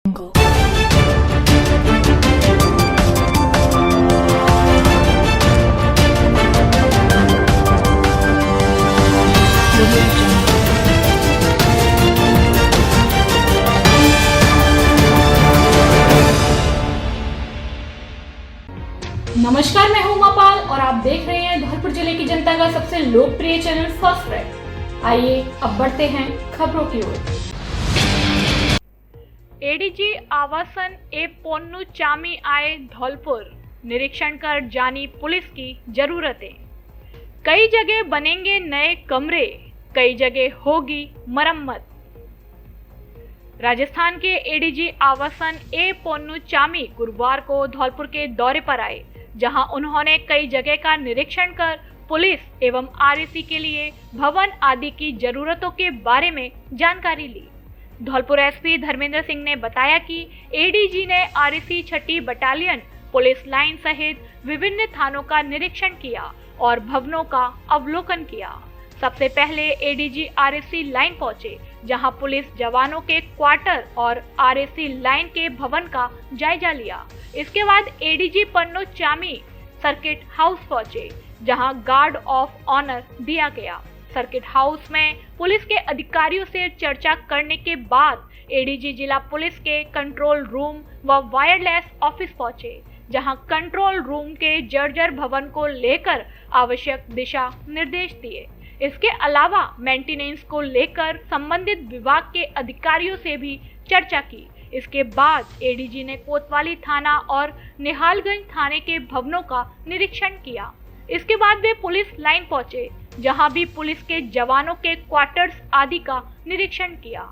Jungle. Audio Jungle. नमस्कार, मैं हूं उमापाल और आप देख रहे हैं धौलपुर जिले की जनता का सबसे लोकप्रिय चैनल फर्स्ट राइट। आइए अब बढ़ते हैं खबरों की ओर। एडीजी आवासन ए पोन्नुचामी आए धौलपुर, निरीक्षण कर जानी पुलिस की जरूरतें। कई जगह बनेंगे नए कमरे, कई जगह होगी मरम्मत। राजस्थान के एडीजी आवासन ए पोन्नुचामी गुरुवार को धौलपुर के दौरे पर आए, जहां उन्होंने कई जगह का निरीक्षण कर पुलिस एवं आरएसी के लिए भवन आदि की जरूरतों के बारे में जानकारी ली। धौलपुर एसपी धर्मेंद्र सिंह ने बताया कि एडीजी ने आरएसी 6ठी बटालियन पुलिस लाइन सहित विभिन्न थानों का निरीक्षण किया और भवनों का अवलोकन किया। सबसे पहले एडीजी आरएसी लाइन पहुंचे, जहां पुलिस जवानों के क्वार्टर और आरएसी लाइन के भवन का जायजा लिया। इसके बाद एडीजी पोन्नुचामी सर्किट हाउस पहुंचे, जहां गार्ड ऑफ ऑनर दिया गया। सर्किट हाउस में पुलिस के अधिकारियों से चर्चा करने के बाद एडीजी जिला पुलिस के कंट्रोल रूम व वायरलेस ऑफिस पहुंचे, जहां कंट्रोल रूम के जर्जर भवन को लेकर आवश्यक दिशा निर्देश दिए। इसके अलावा मेंटेनेंस को लेकर संबंधित विभाग के अधिकारियों से भी चर्चा की। इसके बाद एडीजी ने कोतवाली थाना और निहालगंज थाने के भवनों का निरीक्षण किया। इसके बाद वे पुलिस लाइन पहुंचे, जहां भी पुलिस के जवानों के क्वार्टर्स आदि का निरीक्षण किया।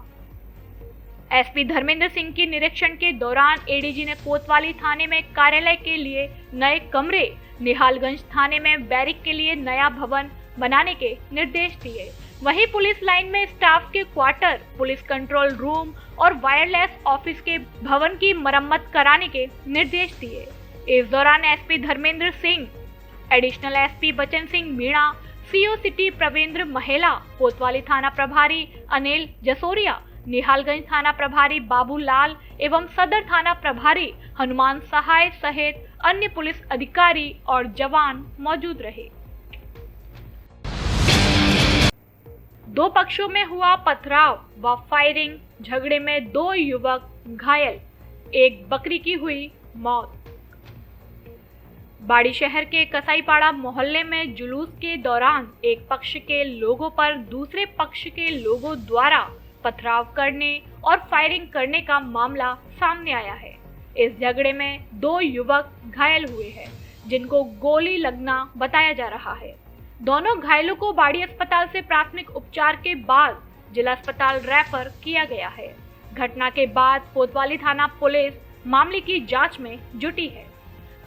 एसपी धर्मेंद्र सिंह की निरीक्षण के दौरान एडीजी ने कोतवाली थाने में कार्यालय के लिए नए कमरे, निहालगंज थाने में बैरिक के लिए नया भवन बनाने के निर्देश दिए। वहीं पुलिस लाइन में स्टाफ के क्वार्टर, पुलिस कंट्रोल रूम और वायरलेस ऑफिस के भवन की मरम्मत कराने के निर्देश दिए। इस दौरान SP Dharmendra Singh, additional SP बचन सिंह मीणा, सीओ सिटी प्रवेंद्र महिला, कोतवाली थाना प्रभारी अनिल जसोरिया, निहालगंज थाना प्रभारी बाबूलाल एवं सदर थाना प्रभारी हनुमान सहाय सहित अन्य पुलिस अधिकारी और जवान मौजूद रहे। दो पक्षों में हुआ पथराव व फायरिंग, झगड़े में 2 युवक घायल, एक बकरी की हुई मौत। बाड़ी शहर के कसाईपाड़ा मोहल्ले में जुलूस के दौरान एक पक्ष के लोगों पर दूसरे पक्ष के लोगों द्वारा पथराव करने और फायरिंग करने का मामला सामने आया है। इस झगड़े में 2 युवक घायल हुए हैं, जिनको गोली लगना बताया जा रहा है। दोनों घायलों को बाड़ी अस्पताल से प्राथमिक उपचार के बाद जिला अस्पताल रेफर किया गया है। घटना के बाद कोतवाली थाना पुलिस मामले की जांच में जुटी है।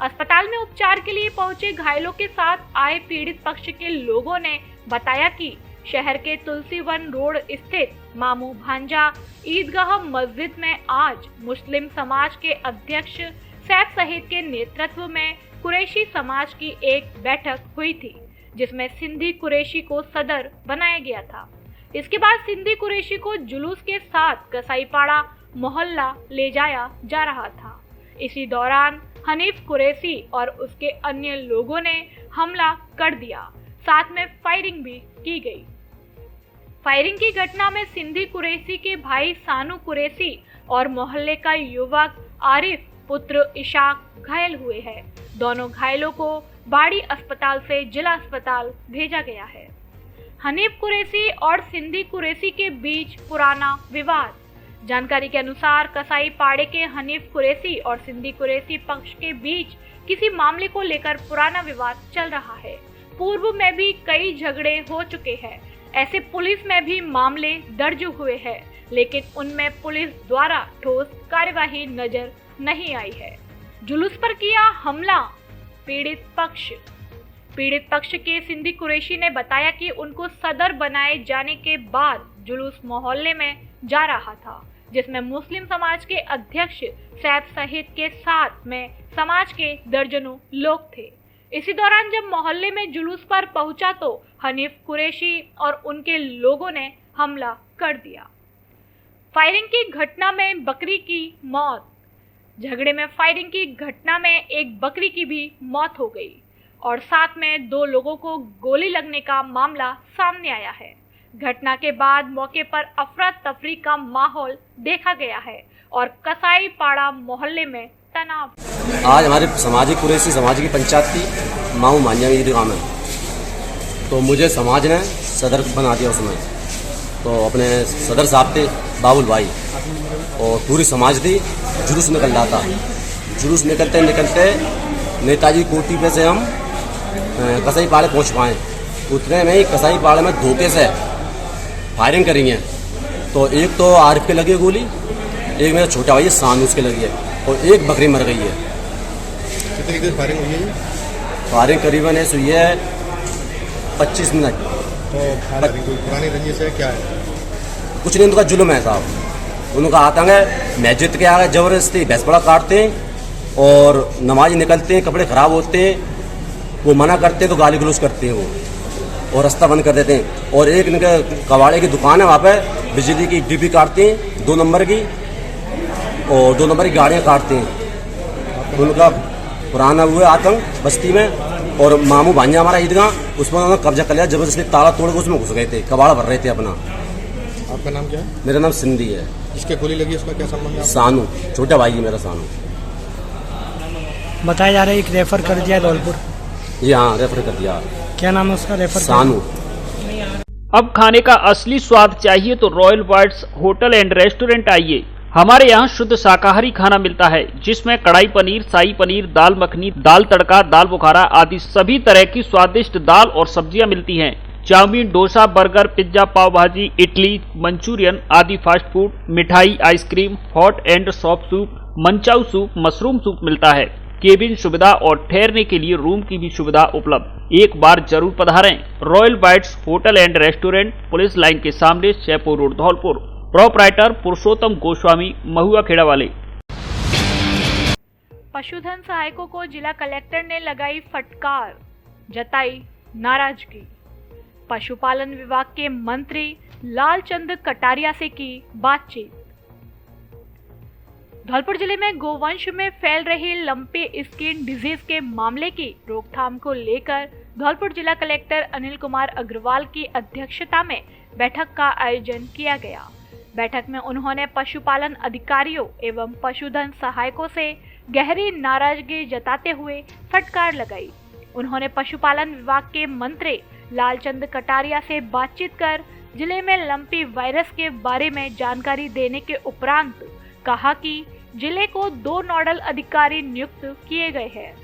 अस्पताल में उपचार के लिए पहुंचे घायलों के साथ आए पीड़ित पक्ष के लोगों ने बताया कि शहर के तुलसीवन रोड स्थित मामू भांजा ईदगाह मस्जिद में आज मुस्लिम समाज के अध्यक्ष सैफ सहीद के नेतृत्व में कुरैशी समाज की एक बैठक हुई थी, जिसमें सिंधी कुरैशी को सदर बनाया गया था। इसके बाद सिंधी कुरैशी को जुलूस के साथ कसाईपाड़ा मोहल्ला ले जाया जा रहा था। इसी दौरान हनीफ कुरैशी और उसके अन्य लोगों ने हमला कर दिया, साथ में फायरिंग भी की गई। फायरिंग की घटना में सिंधी कुरैशी के भाई सानू कुरैशी और मोहल्ले का युवक आरिफ पुत्र इशाक घायल हुए हैं। दोनों घायलों को बाड़ी अस्पताल से जिला अस्पताल भेजा गया है। हनीफ कुरैशी और सिंधी कुरैशी के बीच पुराना विवाद। जानकारी के अनुसार कसाई पाड़े के हनीफ कुरैशी और सिंधी कुरैशी पक्ष के बीच किसी मामले को लेकर पुराना विवाद चल रहा है। पूर्व में भी कई झगड़े हो चुके हैं। ऐसे पुलिस में भी मामले दर्ज हुए हैं, लेकिन उनमें पुलिस द्वारा ठोस कार्यवाही नजर नहीं आई है। जुलूस पर किया हमला पीड़ित पक्ष के सिंधी कुरैशी ने बताया कि उनको सदर बनाए जाने के बाद जुलूस मोहल्ले में जा रहा था, जिसमें मुस्लिम समाज के अध्यक्ष सैफ सहीद के साथ में समाज के दर्जनों लोग थे। इसी दौरान जब मोहल्ले में जुलूस पर पहुंचा तो हनीफ कुरैशी और उनके लोगों ने हमला कर दिया। फायरिंग की घटना में बकरी की मौत। झगड़े में फायरिंग की घटना में एक बकरी की भी मौत हो गई और साथ में 2 लोगों को गोली लगने का मामला सामने आया है। घटना के बाद मौके पर अफरा तफरी का माहौल देखा गया है और कसाई पाड़ा मोहल्ले में तनाव। आज हमारे सामाजिक कुरैशी समाज की पंचायत की माऊ मांझा ईदगाह में, तो मुझे समाज ने सदर बना दिया। उसमें तो अपने सदर साहब थे बाबुल भाई और पूरी समाज थी। जुलूस निकल रहा था। जुलूस निकलते निकलते नेताजी कोठी पे से हम कसाई पाड़े पहुंच पाए। उतने में ही कसाई पाड़े में धोखे से फायरिंग करी है। तो एक तो आरिफ के लगी गोली, एक मेरा छोटा भाई सानू उसके लगी है और एक बकरी मर गई है। कितनी देर फायरिंग हुई है? फायरिंग करीबन ऐसी हुई है 25 मिनट। तो कोई पुरानी रंजिश है क्या है? कुछ नहीं, उनका जुल्म है साहब। उनका आतंक है। मस्जिद के आगे जबरदस्ती भैंस बड़ा काटते हैं और नमाज निकलते हैं, कपड़े खराब होते हैं, वो मना करते हैं तो गाली गलौज करते हैं वो और रास्ता बंद कर देते हैं। और एक इनके कबाड़े की दुकान है, वहाँ पे बिजली की डीपी काटते हैं 2 नंबर की और 2 नंबर की गाड़ियाँ काटते हैं। उनका पुराना हुआ आतंक बस्ती में। और मामू भांजा हमारा ईदगाह, उसमें उन्होंने कब्जा कर लिया जबरदस्ती, ताला तोड़ के उसमें घुस गए थे, कबाड़ा भर रहे थे अपना। आपका नाम क्या है? मेरा नाम सिंधी है। जिसके गोली लगी उसका क्या संबंध है? सानू, छोटा भाई है मेरा सानू। बताया जा रहा है एक रेफर कर दिया धौलपुर। ये हाँ रेफर कर दिया। क्या नाम है उसका? रेफर सानू। अब खाने का असली स्वाद चाहिए तो royal bites hotel and restaurant आइए। हमारे यहाँ शुद्ध शाकाहारी खाना मिलता है जिसमें कढ़ाई पनीर, शाही पनीर, दाल मखनी, दाल तड़का, दाल बुखारा आदि सभी तरह की स्वादिष्ट दाल और सब्जियां मिलती हैं। चाउमीन, डोसा, बर्गर, पिज्जा, पाव भाजी, इडली, मंचूरियन आदि फास्ट फूड, मिठाई, ice cream, hot and soft soup, manchow soup, mushroom soup मिलता है। केबिन सुविधा और ठहरने के लिए रूम की भी सुविधा उपलब्ध। एक बार जरूर पधारें। Royal bites hotel and restaurant, police line के सामने, जयपुर रोड, धौलपुर। प्रोपराइटर पुरुषोत्तम गोस्वामी, महुआ खेड़ा वाले। पशुधन सहायकों को जिला कलेक्टर ने लगाई फटकार, जताई नाराजगी। पशुपालन विभाग के मंत्री लालचंद कटारिया से की बातचीत। धौलपुर जिले में गोवंश में फैल रही लंपी स्किन डिजीज के मामले की रोकथाम को लेकर धौलपुर जिला कलेक्टर अनिल कुमार अग्रवाल की अध्यक्षता में बैठक का आयोजन किया गया। बैठक में उन्होंने पशुपालन अधिकारियों एवं पशुधन सहायकों से गहरी नाराजगी जताते हुए फटकार लगाई। उन्होंने पशुपालन विभाग के मंत्री लालचंद कटारिया से बातचीत कर जिले में लंपी वायरस के बारे में जानकारी देने के उपरांत कहा कि जिले को 2 नोडल अधिकारी नियुक्त किए गए हैं।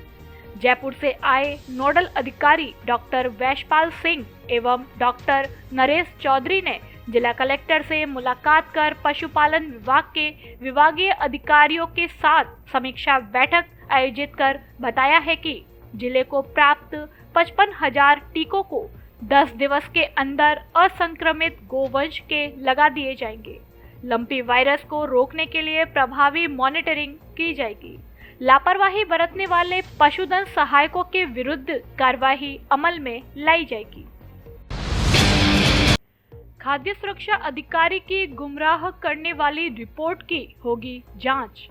जयपुर से आए नोडल अधिकारी डॉक्टर वैशपाल सिंह एवं डॉक्टर नरेश चौधरी ने जिला कलेक्टर से मुलाकात कर पशुपालन विभाग के विभागीय अधिकारियों के साथ समीक्षा बैठक आयोजित कर बताया है कि जिले को प्राप्त 55,000 टीकों को 10 दिवस के अंदर असंक्रमित गोवंश के लगा दिए जाएंगे। लंपी वायरस को रोकने के लिए प्रभावी मॉनिटरिंग की जाएगी। लापरवाही बरतने वाले पशुधन सहायकों के विरुद्ध कार्रवाई अमल में लाई जाएगी। खाद्य सुरक्षा अधिकारी की गुमराह करने वाली रिपोर्ट की होगी जांच।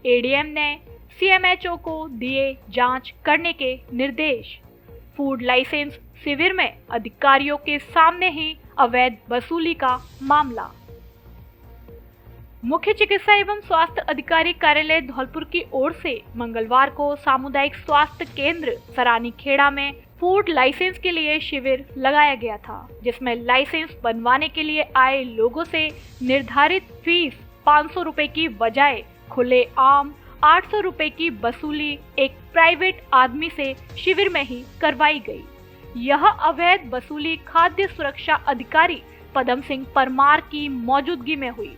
एडीएम ने सीएमएचओ को दिए जांच करने के निर्देश। फूड लाइसेंस शिविर में अधिकारियों के सामने ही अवैध वसूली का मामला। मुख्य चिकित्सा एवं स्वास्थ्य अधिकारी कार्यालय धौलपुर की ओर से मंगलवार को सामुदायिक स्वास्थ्य केंद्र सरानी खेड़ा में फूड लाइसेंस के लिए शिविर लगाया गया था, जिसमें लाइसेंस बनवाने के लिए आए लोगों से निर्धारित फीस 500 रुपए की बजाय खुले आम 800 रुपए की वसूली एक प्राइवेट आदमी से शिविर में ही करवाई गई। यह अवैध वसूली खाद्य सुरक्षा अधिकारी पदम सिंह परमार की मौजूदगी में हुई।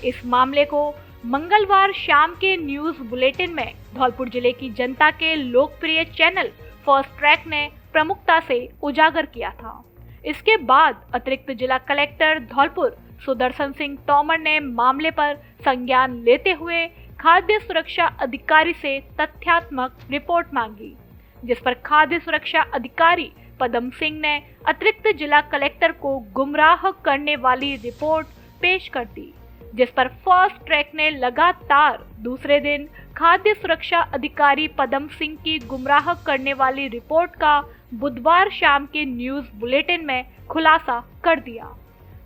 इस मामले को मंगलवार शाम के न्यूज बुलेटिन में धौलपुर जिले की जनता के लोकप्रिय चैनल फर्स्ट ट्रैक ने प्रमुखता से उजागर किया था। इसके बाद अतिरिक्त जिला कलेक्टर धौलपुर सुदर्शन सिंह तोमर ने मामले पर संज्ञान लेते हुए खाद्य सुरक्षा अधिकारी से तथ्यात्मक रिपोर्ट मांगी, जिस पर खाद्य सुरक्षा अधिकारी पदम सिंह ने अतिरिक्त जिला कलेक्टर को गुमराह करने वाली रिपोर्ट पेश कर दी। जिस पर फास्ट ट्रैक ने लगातार दूसरे दिन खाद्य सुरक्षा अधिकारी पदम सिंह की गुमराह करने वाली रिपोर्ट का बुधवार शाम के न्यूज बुलेटिन में खुलासा कर दिया,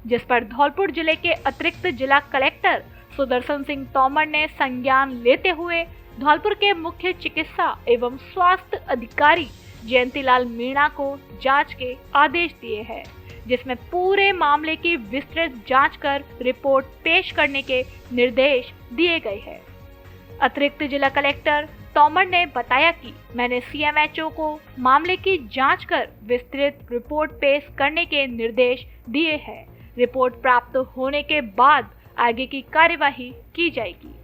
जिस पर धौलपुर जिले के अतिरिक्त जिला कलेक्टर सुदर्शन सिंह तोमर ने संज्ञान लेते हुए धौलपुर के मुख्य चिकित्सा एवं स्वास्थ्य अधिकारी जयंतीलाल मीणा को जांच के आदेश दिए हैं, जिसमें पूरे मामले की विस्तृत जांच कर रिपोर्ट पेश करने के निर्देश दिए गए हैं। अतिरिक्त जिला कलेक्टर तोमर ने बताया कि मैंने सीएमएचओ को मामले की जांच कर विस्तृत रिपोर्ट पेश करने के निर्देश दिए हैं। रिपोर्ट प्राप्त होने के बाद आगे की कार्यवाही की जाएगी।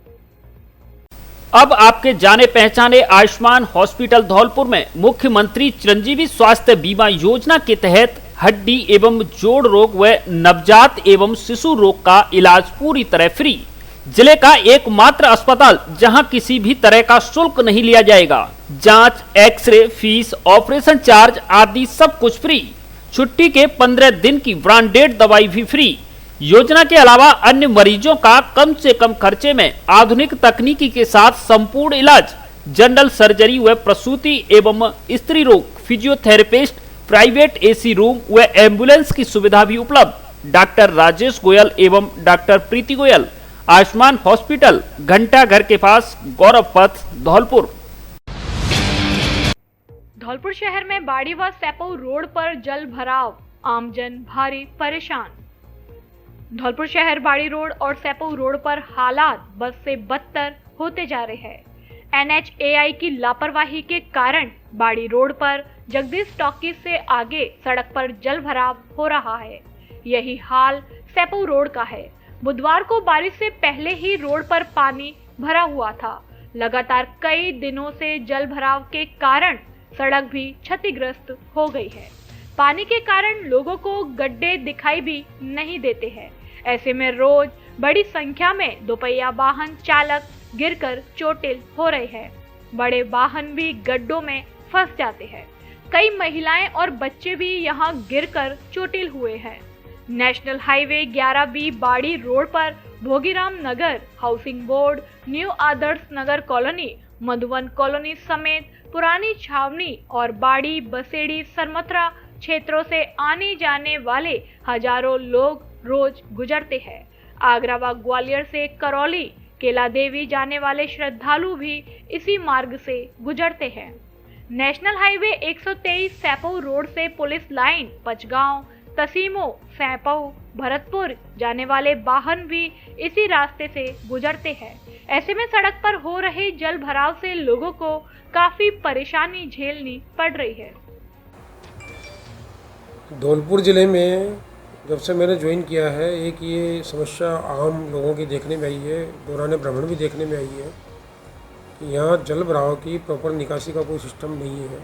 अब आपके जाने पहचाने आयुष्मान हॉस्पिटल धौलपुर में मुख्यमंत्री चिरंजीवी स्वास्थ्य बीमा योजना के तहत हड्डी एवं जोड़ रोग व नवजात एवं शिशु रोग का इलाज पूरी तरह फ्री। जिले का एकमात्र अस्पताल जहां किसी भी तरह का शुल्क नहीं लिया जाएगा। जांच, एक्सरे, फीस, ऑपरेशन चार्ज आदि सब कुछ फ्री। छुट्टी के 15 दिन की ब्रांडेड दवाई भी फ्री। योजना के अलावा अन्य मरीजों का कम से कम खर्चे में आधुनिक तकनीकी के साथ संपूर्ण इलाज, जनरल सर्जरी व प्रसूति एवं स्त्री रोग, फिजियोथेरेपिस्ट, प्राइवेट एसी रूम व एम्बुलेंस की सुविधा भी उपलब्ध। डॉक्टर राजेश गोयल एवं डॉक्टर प्रीति गोयल, आयुष्मान हॉस्पिटल, घंटा घर के पास, गौरव पथ, धौलपुर। धौलपुर शहर में बाड़ी व सैपऊ रोड पर जल भराव, आमजन भारी परेशान। धौलपुर शहर बाड़ी रोड और सैपऊ रोड पर हालात बद से बदतर होते जा रहे हैं। NHAI की लापरवाही के कारण बाड़ी रोड पर जगदीश टॉकीज से आगे सड़क पर जल भराव हो रहा है। यही हाल सैपऊ रोड का है। बुधवार को बारिश से पहले ही रोड पर पानी भरा हुआ था। लगातार कई दिनों से जल भराव के कारण सड़क भी क्षतिग्रस्त हो गई है। पानी के कारण लोगों को गड्ढे दिखाई भी नहीं देते हैं। ऐसे में रोज बड़ी संख्या में दोपहिया वाहन चालक गिरकर चोटिल हो रहे हैं। बड़े वाहन भी गड्ढों में फंस जाते हैं। कई महिलाएं और बच्चे भी यहां गिरकर चोटिल हुए हैं। नेशनल हाईवे 11B बाड़ी रोड पर भोगीराम नगर, housing board, new Adarsh Nagar colony, मधुवन कॉलोनी समेत पुरानी छावनी और बाड़ी, बसेड़ी, सरमथरा क्षेत्रों से आने जाने वाले हजारों लोग रोज गुजरते हैं। आगरा व ग्वालियर से करौली, केला देवी जाने वाले श्रद्धालु भी इसी मार्ग से गुजरते हैं। नेशनल हाईवे 123 सैपऊ रोड से पुलिस लाइन, पचगांव, तसीमो, सैपऊ, भरतपुर जाने वाले वाहन भी इसी रास्ते से गुजरते हैं। ऐसे में सड़क पर हो रहे जल भराव से लोगों को काफी परेशानी झेलनी पड़ रही है। धौलपुर ज़िले में जब से मैंने ज्वाइन किया है, एक ये समस्या आम लोगों की देखने में आई है, दौरान भ्रमण भी देखने में आई है कि यहाँ जल भराव की प्रॉपर निकासी का कोई सिस्टम नहीं है।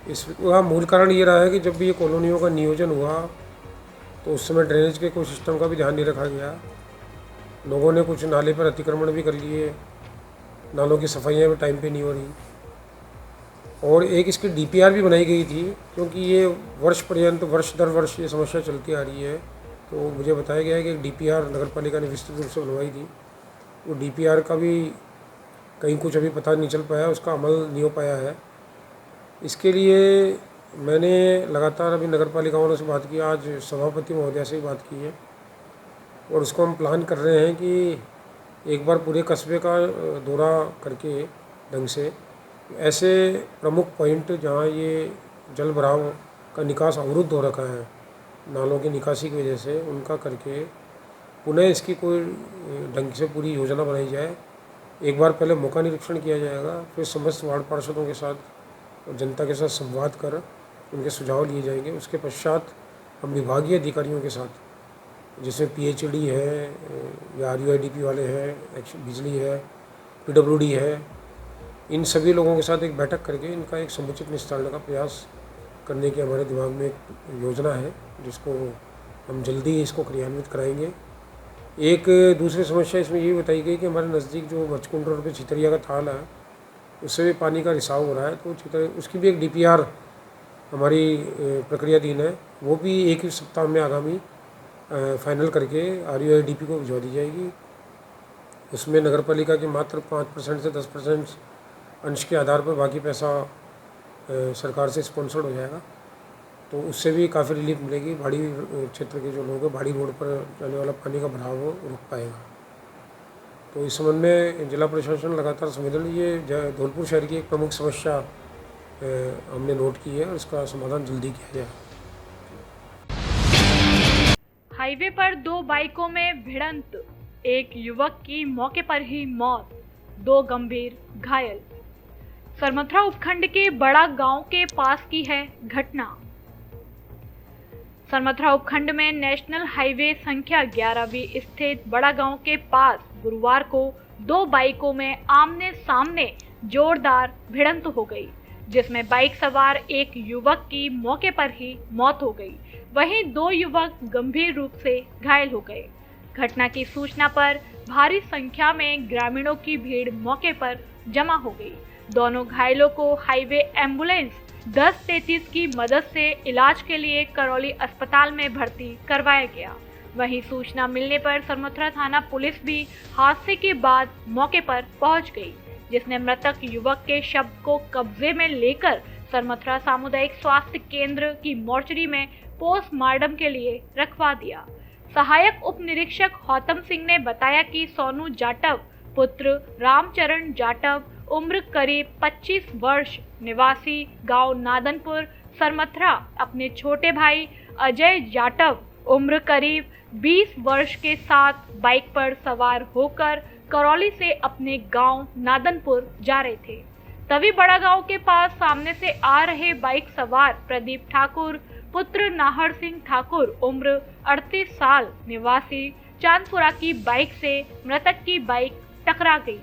इसका मूल कारण ये रहा है कि जब भी ये कॉलोनियों का नियोजन हुआ तो उस समय ड्रेनेज के कोई सिस्टम का भी ध्यान नहीं रखा गया। लोगों ने कुछ नाले पर अतिक्रमण भी कर लिए, नालों की सफाइयाँ भी टाइम पे नहीं हो रही। और एक इसकी DPR भी बनाई गई थी, क्योंकि ये वर्ष पर्यंत वर्ष दर वर्ष ये समस्या चलती आ रही है। तो मुझे बताया गया है कि एक DPR नगर पालिका ने विस्तृत रूप से बनवाई थी। वो DPR का भी कहीं कुछ अभी पता नहीं चल पाया, उसका अमल नहीं हो पाया है। इसके लिए मैंने लगातार अभी नगर पालिका वालों से बात की, आज सभापति महोदया से भी बात की है और उसको हम प्लान कर रहे हैं कि एक बार पूरे कस्बे का दौरा करके ढंग से ऐसे प्रमुख पॉइंट जहाँ ये जल भराव का निकास अवरुद्ध हो रखा है नालों की निकासी की वजह से, उनका करके पुनः इसकी कोई ढंग से पूरी योजना बनाई जाए। एक बार पहले मौका निरीक्षण किया जाएगा, फिर समस्त वार्ड पार्षदों के साथ और जनता के साथ संवाद कर उनके सुझाव लिए जाएंगे। उसके पश्चात हम विभागीय अधिकारियों के साथ, जिसमें PHED है या RUIDP वाले हैं, बिजली है, PWD है, इन सभी लोगों के साथ एक बैठक करके इनका एक समुचित निस्तारने का प्रयास करने की हमारे दिमाग में एक योजना है, जिसको हम जल्दी इसको क्रियान्वित कराएंगे। एक दूसरी समस्या इसमें ये बताई गई कि हमारे नज़दीक जो बचकुंड रोड पे चितरिया का थाल है, उससे भी पानी का रिसाव हो रहा है। तो उसकी भी एक DPR हमारी प्रक्रियाधीन है, वो भी एक ही सप्ताह में आगामी फाइनल करके RUIDP को भिजवा दी जाएगी। इसमें नगर पालिका के मात्र 5% से 10% अंश के आधार पर बाकी पैसा सरकार से स्पॉन्सर्ड हो जाएगा, तो उससे भी काफ़ी रिलीफ मिलेगी। पहाड़ी क्षेत्र के जो लोग हैं, पहाड़ी रोड पर जाने वाला पानी का भराव वो रुक पाएगा। तो इस संबंध में जिला प्रशासन लगातार संवेदन, ये धौलपुर शहर की एक प्रमुख समस्या हमने नोट की है और इसका समाधान जल्दी किया जाए। हाईवे पर 2 बाइकों में भिड़ंत, एक युवक की मौके पर ही मौत, 2 गंभीर घायल। सरमथुरा उपखंड के बड़ा गांव के पास की है घटना। सरमथुरा उपखंड में नेशनल हाईवे संख्या 11वीं स्थित बड़ा गांव के पास गुरुवार को 2 बाइकों में आमने सामने जोरदार भिड़ंत हो गई, जिसमें बाइक सवार एक युवक की मौके पर ही मौत हो गई, वहीं 2 युवक गंभीर रूप से घायल हो गए। घटना की सूचना पर भारी संख्या में ग्रामीणों की भीड़ मौके पर जमा हो गई। दोनों घायलों को हाईवे एम्बुलेंस 1033 की मदद से इलाज के लिए करौली अस्पताल में भर्ती करवाया गया। वहीं सूचना मिलने पर सरमथुरा थाना पुलिस भी हादसे के बाद मौके पर पहुंच गई, जिसने मृतक युवक के शव को कब्जे में लेकर सरमथुरा सामुदायिक स्वास्थ्य केंद्र की मोर्चरी में पोस्टमार्टम के लिए रखवा दिया। सहायक उप निरीक्षक गौतम सिंह ने बताया कि सोनू जाटव पुत्र रामचरण जाटव उम्र करीब 25 वर्ष, निवासी गांव नादनपुर सरमथुरा, अपने छोटे भाई अजय जाटव उम्र करीब 20 वर्ष के साथ बाइक पर सवार होकर करौली से अपने गांव नादनपुर जा रहे थे। तभी बड़ा गांव के पास सामने से आ रहे बाइक सवार प्रदीप ठाकुर पुत्र नाहर सिंह ठाकुर उम्र 38 साल, निवासी चांदपुरा की बाइक से मृतक की बाइक टकरा गई।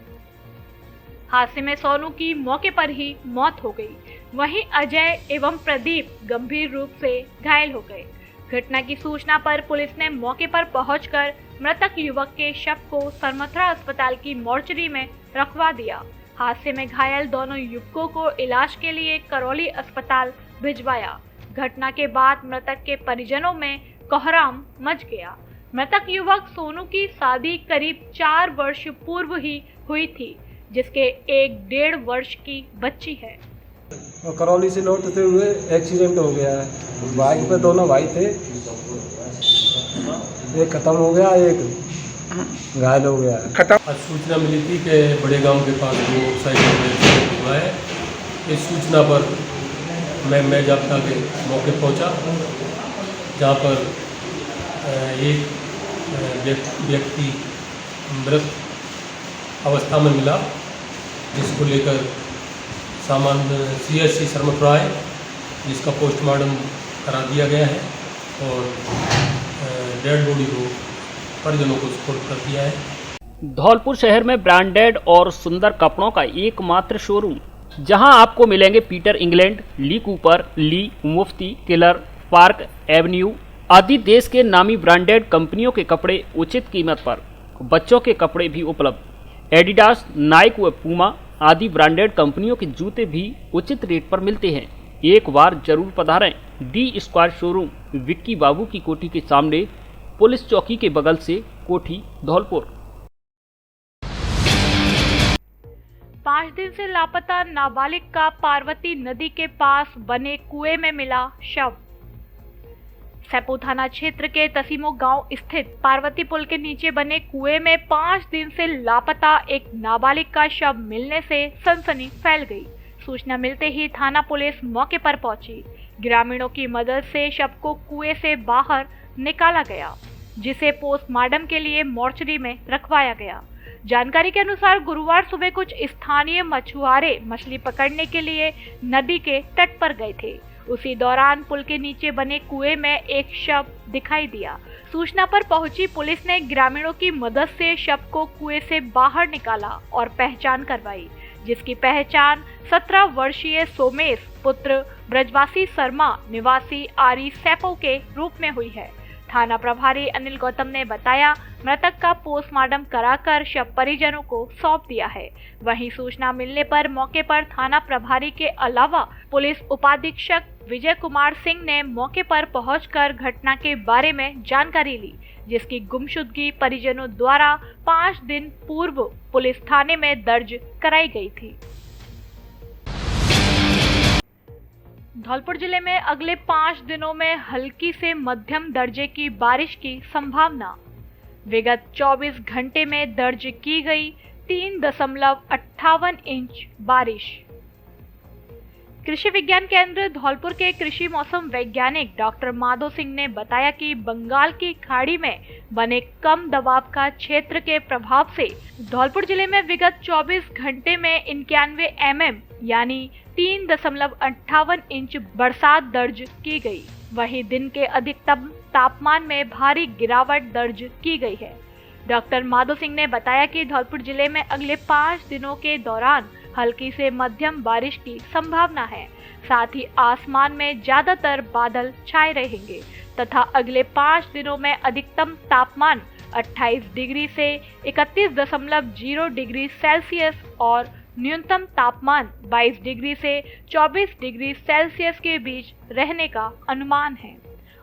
हादसे में सोनू की मौके पर ही मौत हो गई, वहीं अजय एवं प्रदीप गंभीर रूप से घायल हो गए। घटना की सूचना पर पुलिस ने मौके पर पहुंचकर मृतक युवक के शव को सरमथुरा अस्पताल की मोर्चरी में रखवा दिया। हादसे में घायल दोनों युवकों को इलाज के लिए करौली अस्पताल भिजवाया। घटना के बाद मृतक के परिजनों में कोहराम मच गया। मृतक युवक सोनू की शादी करीब 4 वर्ष पूर्व ही हुई थी, जिसके 1-1.5 वर्ष की बच्ची है। करौली से लौटते हुए एक्सीडेंट हो गया है। बाइक पे दोनों भाई थे, एक खत्म हो गया, एक घायल हो गया है। आज सूचना मिली थी कि बड़े गांव के पास मोटरसाइकिल एक्सीडेंट हुआ है। इस सूचना पर मैं जाप्ता के मौके पहुंचा, जहां पर एक व्यक्ति मृत अवस्था में मिला, जिसको लेकर सामान्य CHC सरमथुरा है, जिसका पोस्टमार्टम करा दिया गया है और डेड बॉडी को परिजनों को सुपुर्द कर दिया है। धौलपुर शहर में ब्रांडेड और सुंदर कपड़ों का एकमात्र शोरूम, जहां आपको मिलेंगे पीटर इंग्लैंड, ली कूपर, ली, मुफ्ती, किलर, पार्क एवेन्यू आदि देश के नामी ब्रांडेड कंपनियों के कपड़े उचित कीमत पर। बच्चों के कपड़े भी उपलब्ध। एडिडास, नाइक व पूमा आदि ब्रांडेड कंपनियों के जूते भी उचित रेट पर मिलते हैं। एक बार जरूर पधारें। डी स्क्वायर शोरूम, विक्की बाबू की कोठी के सामने, पुलिस चौकी के बगल से, कोठी, धौलपुर। 5 दिन से लापता नाबालिग का पार्वती नदी के पास बने कुएं में मिला शव। सैपू थाना क्षेत्र के तसीमो गांव स्थित पार्वती पुल के नीचे बने कुएं में 5 दिन से लापता एक नाबालिग का शव मिलने से सनसनी फैल गई। सूचना मिलते ही थाना पुलिस मौके पर पहुंची। ग्रामीणों की मदद से शव को कुएं से बाहर निकाला गया, जिसे पोस्टमार्टम के लिए मोर्चरी में रखवाया गया। जानकारी के अनुसार गुरुवार सुबह कुछ स्थानीय मछुआरे मछली पकड़ने के लिए नदी के तट पर गए थे। उसी दौरान पुल के नीचे बने कुएं में एक शव दिखाई दिया। सूचना पर पहुंची पुलिस ने ग्रामीणों की मदद से शव को कुएं से बाहर निकाला और पहचान करवाई, जिसकी पहचान 17 वर्षीय सोमेश पुत्र ब्रजवासी शर्मा निवासी आरी सैपो के रूप में हुई है। थाना प्रभारी अनिल गौतम ने बताया, मृतक का पोस्टमार्टम कराकर शव परिजनों को सौंप दिया है। वहीं सूचना मिलने पर मौके पर थाना प्रभारी के अलावा पुलिस उपाधीक्षक विजय कुमार सिंह ने मौके पर पहुंचकर घटना के बारे में जानकारी ली। जिसकी गुमशुदगी परिजनों द्वारा 5 दिन पूर्व पुलिस थाने में दर्ज कराई गई थी। धौलपुर जिले में अगले 5 दिनों में हल्की से मध्यम दर्जे की बारिश की संभावना। विगत 24 घंटे में दर्ज की गई 3.58 इंच बारिश। कृषि विज्ञान केंद्र धौलपुर के कृषि मौसम वैज्ञानिक डॉक्टर माधो सिंह ने बताया कि बंगाल की खाड़ी में बने कम दबाव का क्षेत्र के प्रभाव से धौलपुर जिले में विगत 24 घंटे में 91 mm यानी 3.58 इंच बरसात दर्ज की गई। वहीं दिन के अधिकतम तापमान में भारी गिरावट दर्ज की गई है। डॉक्टर माधो सिंह ने बताया कि धौलपुर जिले में अगले 5 दिनों के दौरान हल्की से मध्यम बारिश की संभावना है। साथ ही आसमान में ज्यादातर बादल छाए रहेंगे तथा अगले 5 दिनों में अधिकतम तापमान 28 डिग्री से 31.0 डिग्री सेल्सियस और न्यूनतम तापमान 22 डिग्री से 24 डिग्री सेल्सियस के बीच रहने का अनुमान है।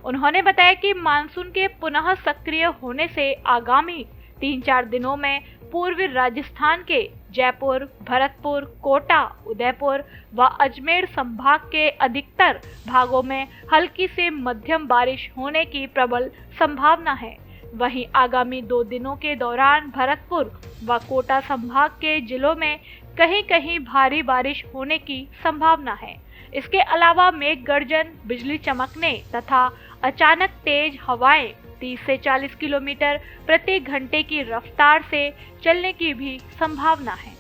उन्होंने बताया कि मानसून के पुनः सक्रिय होने से आगामी 3-4 दिनों में पूर्वी राजस्थान के जयपुर, भरतपुर, कोटा, उदयपुर व अजमेर संभाग के अधिकतर भागों में हल्की से मध्यम बारिश होने की प्रबल संभावना है। वहीं आगामी 2 दिनों के दौरान भरतपुर व कोटा संभाग के जिलों में कहीं-कहीं भारी बारिश होने की संभावना है। इसके अलावा मेघ गर्जन, बिजली चमकने तथा अचानक तेज हवाएं 30 से 40 किलोमीटर प्रति घंटे की रफ्तार से चलने की भी संभावना है।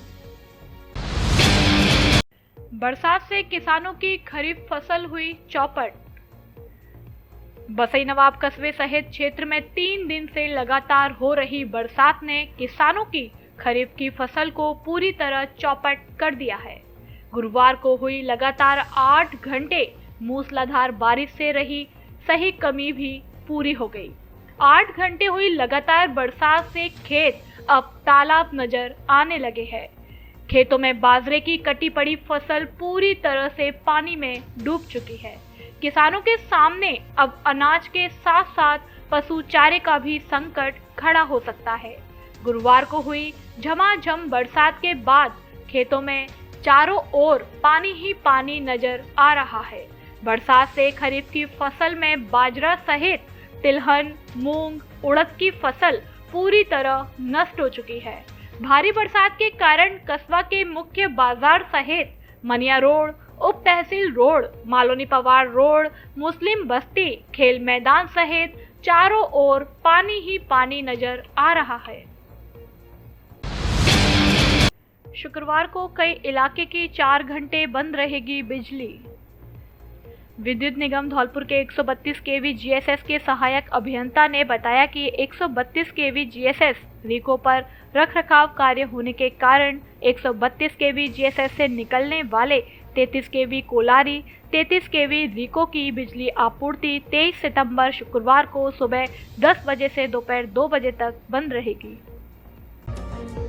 बरसात से किसानों की खरीफ फसल हुई चौपट। बसई नवाब कस्बे सहित क्षेत्र में 3 दिन से लगातार हो रही बरसात ने किसानों की खरीफ की फसल को पूरी तरह चौपट कर दिया है। गुरुवार को हुई लगातार 8 घंटे मूसलाधार बारिश से रही सही कमी भी पूरी हो गई। 8 घंटे हुई लगातार बरसात से खेत अब तालाब नजर आने लगे हैं। खेतों में बाजरे की कटी पड़ी फसल पूरी तरह से पानी में डूब चुकी है। किसानों के सामने अब अनाज के साथ साथ पशु चारे का भी संकट खड़ा हो सकता है। गुरुवार को हुई झमाझम बरसात के बाद खेतों में चारों ओर पानी ही पानी नजर आ रहा है। बरसात से खरीफ की फसल में बाजरा सहित तिलहन, मूंग, उड़द की फसल पूरी तरह नष्ट हो चुकी है। भारी बरसात के कारण कस्बा के मुख्य बाजार सहित मनिया रोड, उप तहसील रोड, मालोनी पवार रोड, मुस्लिम बस्ती, खेल मैदान सहित चारों ओर पानी ही पानी नजर आ रहा है। शुक्रवार को कई इलाके की 4 घंटे बंद रहेगी बिजली। विद्युत निगम धौलपुर के 132 केवी जीएसएस के सहायक अभियंता ने बताया कि 132 केवी जीएसएस रीको पर रखरखाव कार्य होने के कारण 132 केवी जीएसएस से निकलने वाले 33 केवी कोलारी, 33 केवी रीको की बिजली आपूर्ति 23 सितंबर शुक्रवार को सुबह 10 बजे से दोपहर 2 बजे तक बंद रहेगी।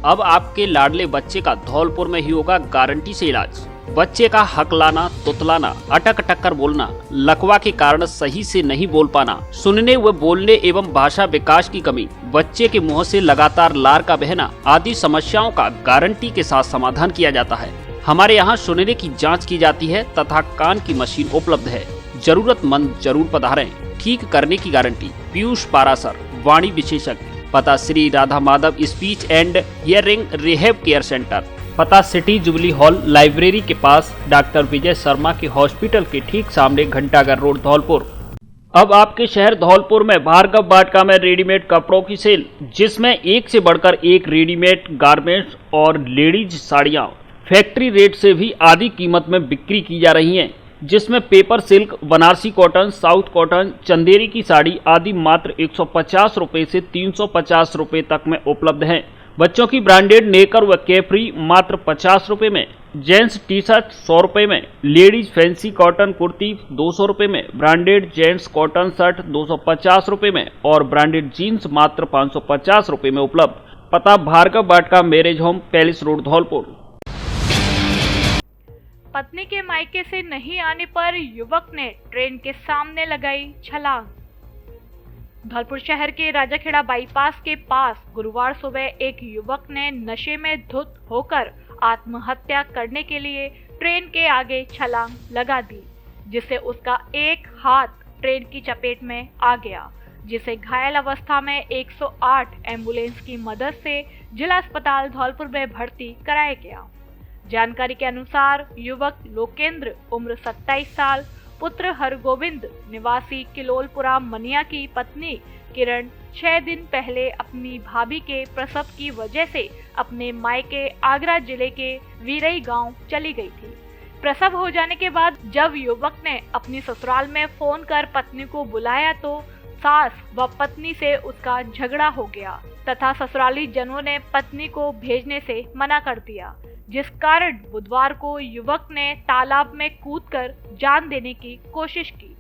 अब आपके लाडले बच्चे का धौलपुर में ही होगा गारंटी से इलाज। बच्चे का हकलाना, तुतलाना, अटक अटक कर बोलना, लकवा के कारण सही से नहीं बोल पाना, सुनने व बोलने एवं भाषा विकास की कमी, बच्चे के मुंह से लगातार लार का बहना आदि समस्याओं का गारंटी के साथ समाधान किया जाता है। हमारे यहाँ सुनने की जांच की जाती है तथा कान की मशीन उपलब्ध है। जरूरतमंद जरूर पधारें। ठीक करने की गारंटी। पीयूष पारासर, वाणी विशेषज्ञ। पता Shri Radha Madhav speech and hearing rehab care centre. पता सिटी जुबली हॉल लाइब्रेरी के पास, डॉक्टर विजय शर्मा के हॉस्पिटल के ठीक सामने, घंटाघर रोड, धौलपुर। अब आपके शहर धौलपुर में भार्गव वाटिका में रेडीमेड कपड़ों की सेल, जिसमें एक से बढ़कर एक रेडीमेड गारमेंट्स और लेडीज साड़ियां फैक्ट्री रेट से भी आधी कीमत में बिक्री की जा रही हैं, जिसमें paper silk, Banarasi cotton, south cotton, Chanderi की साड़ी आदि मात्र 150 रुपए से 350 रुपए तक में उपलब्ध हैं। बच्चों की ब्रांडेड नेकर व कैफरी मात्र 50 रुपए में, जेंट्स टी शर्ट 100 रुपए में, लेडीज फैंसी कॉटन कुर्ती 200 रुपए में, ब्रांडेड जेंट्स कॉटन शर्ट 250 रुपए में और ब्रांडेड जीन्स मात्र 550 रुपए में उपलब्ध। पता Bhargav Vatika marriage home, palace road, Dholpur. पत्नी के मायके से नहीं आने पर युवक ने ट्रेन के सामने लगाई छलांग। धौलपुर शहर के राजाखेड़ा बाईपास के पास गुरुवार सुबह एक युवक ने नशे में धुत होकर आत्महत्या करने के लिए ट्रेन के आगे छलांग लगा दी, जिससे उसका एक हाथ ट्रेन की चपेट में आ गया, जिसे घायल अवस्था में 108 एम्बुलेंस की मदद से जिला अस्पताल धौलपुर में भर्ती कराया गया। जानकारी के अनुसार युवक लोकेंद्र उम्र 27 साल पुत्र हरगोविंद निवासी किलोलपुरा मनिया की पत्नी किरण 6 दिन पहले अपनी भाभी के प्रसव की वजह से अपने मायके आगरा जिले के वीरई गांव चली गई थी। प्रसव हो जाने के बाद जब युवक ने अपनी ससुराल में फोन कर पत्नी को बुलाया तो सास व पत्नी से उसका झगड़ा हो गया तथा ससुराली जनों ने पत्नी को भेजने से मना कर दिया, जिस कारण बुधवार को युवक ने तालाब में कूदकर जान देने की कोशिश की,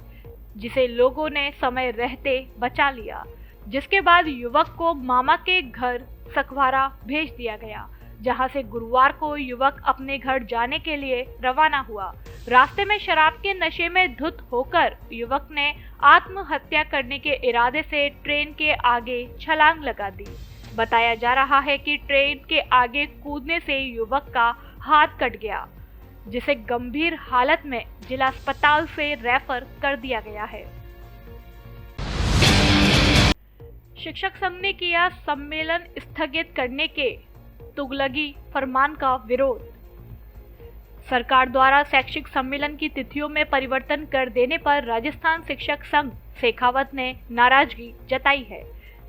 जिसे लोगों ने समय रहते बचा लिया। जिसके बाद युवक को मामा के घर सखवारा भेज दिया गया, जहां से गुरुवार को युवक अपने घर जाने के लिए रवाना हुआ। रास्ते में शराब के नशे में धुत होकर युवक ने आत्महत्या करने के इरादे से ट्रेन के आगे छलांग लगा दी। बताया जा रहा है कि ट्रेन के आगे कूदने से युवक का हाथ कट गया, जिसे गंभीर हालत में जिला अस्पताल से रेफर कर दिया गया है। शिक्षक संघ ने किया सम्मेलन स्थगित करने के तुगलकी फरमान का विरोध। सरकार द्वारा शैक्षिक सम्मेलन की तिथियों में परिवर्तन कर देने पर राजस्थान शिक्षक संघ शेखावत ने नाराजगी जताई है,